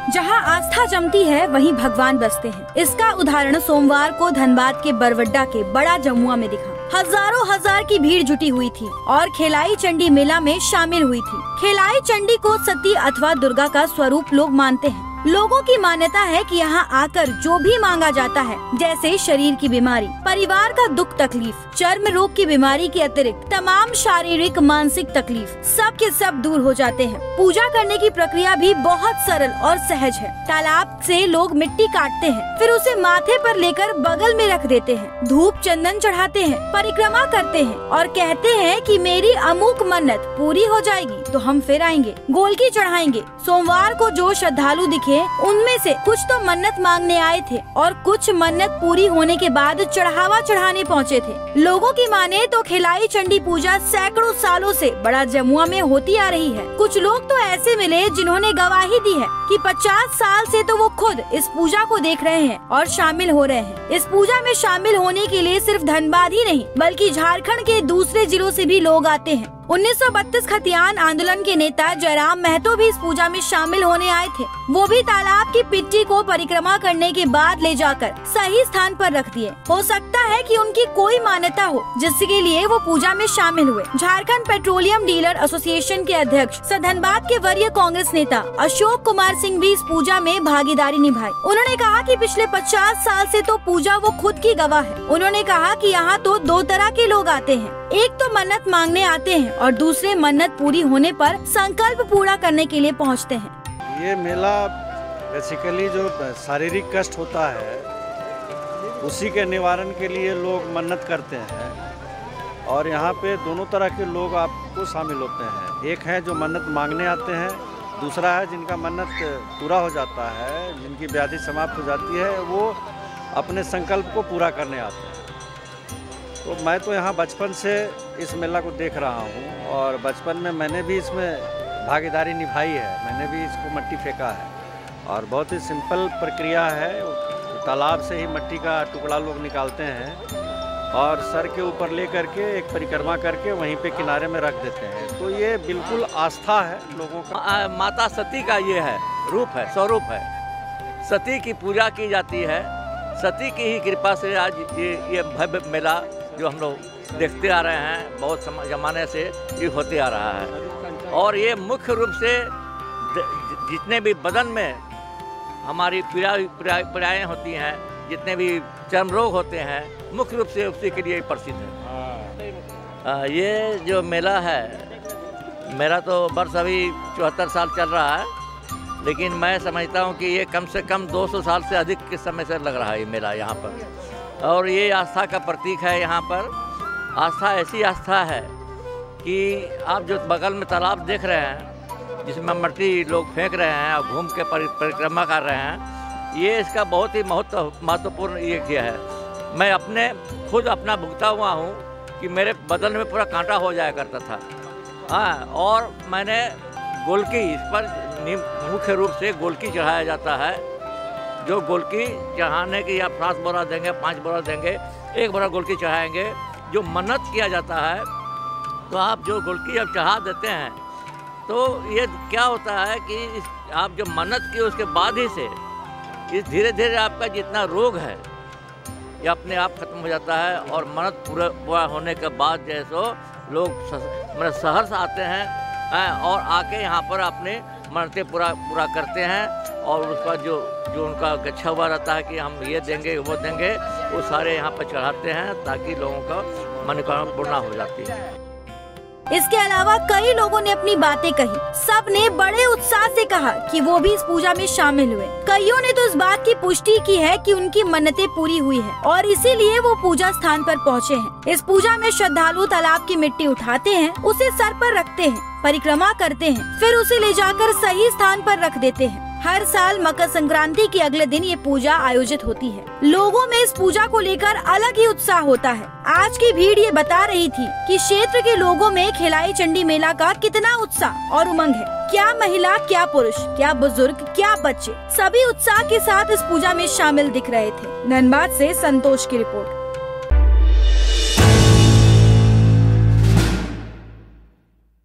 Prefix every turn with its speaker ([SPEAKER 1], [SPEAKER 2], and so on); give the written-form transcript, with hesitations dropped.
[SPEAKER 1] जहां आस्था जमती है वहीं भगवान बसते हैं। इसका उदाहरण सोमवार को धनबाद के बरवड्डा के बड़ा जमुआ में दिखा। हजारों हजार की भीड़ जुटी हुई थी और खेलाई चंडी मेला में शामिल हुई थी। खेलाई चंडी को सती अथवा दुर्गा का स्वरूप लोग मानते हैं। लोगों की मान्यता है कि यहाँ आकर जो भी मांगा जाता है, जैसे शरीर की बीमारी, परिवार का दुख तकलीफ, चर्म रोग की बीमारी के अतिरिक्त तमाम शारीरिक मानसिक तकलीफ सब के सब दूर हो जाते हैं। पूजा करने की प्रक्रिया भी बहुत सरल और सहज है। तालाब से लोग मिट्टी काटते हैं, फिर उसे माथे पर लेकर बगल में रख देते हैं, धूप चंदन चढ़ाते हैं, परिक्रमा करते हैं और कहते हैं कि मेरी अमुक मन्नत पूरी हो जाएगी तो हम फिर आएंगे, गोलकी चढ़ाएंगे। सोमवार को जो श्रद्धालु दिखे उनमें से कुछ तो मन्नत मांगने आए थे और कुछ मन्नत पूरी होने के बाद चढ़ावा चढ़ाने पहुँचे थे। लोगों की माने तो खिलाई चंडी पूजा सैकड़ों सालों से बड़ा जमुआ में होती आ रही है। कुछ लोग तो ऐसे मिले जिन्होंने गवाही दी है कि 50 साल से तो वो खुद इस पूजा को देख रहे हैं और शामिल हो रहे हैं। इस पूजा में शामिल होने के लिए सिर्फ धनबाद ही नहीं बल्कि झारखंड के दूसरे जिलों से भी लोग आते हैं। 1932 खतियान आंदोलन के नेता जयराम महतो भी इस पूजा में शामिल होने आए थे। वो भी तालाब की मिट्टी को परिक्रमा करने के बाद ले जाकर सही स्थान पर रख दिए। हो सकता है कि उनकी कोई मान्यता हो जिसके लिए वो पूजा में शामिल हुए। झारखंड पेट्रोलियम डीलर एसोसिएशन के अध्यक्ष सह धनबाद के वरीय कांग्रेस नेता अशोक कुमार सिंह भी इस पूजा में भागीदारी निभाई। उन्होंने कहा कि पिछले 50 साल से तो पूजा वो खुद की गवाह है। उन्होंने कहा कि यहाँ तो दो तरह के लोग आते हैं, एक तो मन्नत मांगने आते हैं और दूसरे मन्नत पूरी होने पर संकल्प पूरा करने के लिए पहुंचते हैं।
[SPEAKER 2] ये मेला बेसिकली जो शारीरिक कष्ट होता है उसी के निवारण के लिए लोग मन्नत करते हैं और यहाँ पे दोनों तरह के लोग आपको शामिल होते हैं। एक है जो मन्नत मांगने आते हैं, दूसरा है जिनका मन्नत पूरा हो जाता है, जिनकी व्याधि समाप्त हो जाती है, वो अपने संकल्प को पूरा करने आते हैं। तो मैं तो यहाँ बचपन से इस मेला को देख रहा हूँ और बचपन में मैंने भी इसमें भागीदारी निभाई है। मैंने भी इसको मिट्टी फेंका है और बहुत ही सिंपल प्रक्रिया है। तालाब से ही मिट्टी का टुकड़ा लोग निकालते हैं और सर के ऊपर ले करके एक परिक्रमा करके वहीं पे किनारे में रख देते हैं। तो ये बिल्कुल आस्था है लोगों का।
[SPEAKER 3] माता सती का ये है रूप है, स्वरूप है। सती की पूजा की जाती है। सती की ही कृपा से आज ये भव्य मेला जो हम लोग देखते आ रहे हैं बहुत ज़माने से ये होते आ रहा है। और ये मुख्य रूप से जितने भी बदन में हमारी पीड़ाएँ होती हैं, जितने भी चर्म रोग होते हैं, मुख्य रूप से उसी के लिए प्रसिद्ध है। ये जो मेला है, मेरा तो वर्ष अभी 74 साल चल रहा है, लेकिन मैं समझता हूँ कि ये कम से कम 200 साल से अधिक के समय से लग रहा है ये मेला यहाँ पर। और ये आस्था का प्रतीक है। यहाँ पर आस्था ऐसी आस्था है कि आप जो बगल में तालाब देख रहे हैं जिसमें मिट्टी लोग फेंक रहे हैं और घूम के परिक्रमा कर रहे हैं, ये इसका बहुत ही महत्वपूर्ण ये किया है। मैं खुद अपना भुगता हुआ हूँ कि मेरे बदन में पूरा कांटा हो जाया करता था। हाँ, और मैंने गोलकी, इस पर मुख्य रूप से गोलकी चढ़ाया जाता है। जो गोलकी चढ़ाने की आप 7 बोरा देंगे, 5 बोरा देंगे, 1 बोरा गोलकी चढ़ाएंगे। जो मन्नत किया जाता है तो आप जो गोलकी जब चढ़ा देते हैं तो ये क्या होता है कि आप जो मन्नत की उसके बाद ही से ये धीरे धीरे आपका जितना रोग है ये अपने आप खत्म हो जाता है। और मन्नत पूरा होने के बाद जैसो लोग शहर से आते हैं और आके यहाँ पर अपने मन्नतें पूरा करते हैं और उसका जो उनका गच्छा हुआ रहता है कि हम ये देंगे वो देंगे, वो सारे यहाँ पर चढ़ाते हैं ताकि लोगों का मनोकामना पूर्ण हो जाती है।
[SPEAKER 1] इसके अलावा कई लोगों ने अपनी बातें कही। सब ने बड़े उत्साह से कहा कि वो भी इस पूजा में शामिल हुए। कईयों ने तो इस बात की पुष्टि की है कि उनकी मन्नतें पूरी हुई है और इसीलिए वो पूजा स्थान पर पहुँचे हैं। इस पूजा में श्रद्धालु तालाब की मिट्टी उठाते हैं, उसे सर पर रखते हैं, परिक्रमा करते हैं, फिर उसे ले जाकर सही स्थान पर रख देते हैं। हर साल मकर संक्रांति के अगले दिन ये पूजा आयोजित होती है। लोगों में इस पूजा को लेकर अलग ही उत्साह होता है। आज की भीड़ ये बता रही थी कि क्षेत्र के लोगों में खिलाई चंडी मेला का कितना उत्साह और उमंग है। क्या महिला, क्या पुरुष, क्या बुजुर्ग, क्या बच्चे, सभी उत्साह के साथ इस पूजा में शामिल दिख रहे थे। धनबाद से संतोष की रिपोर्ट।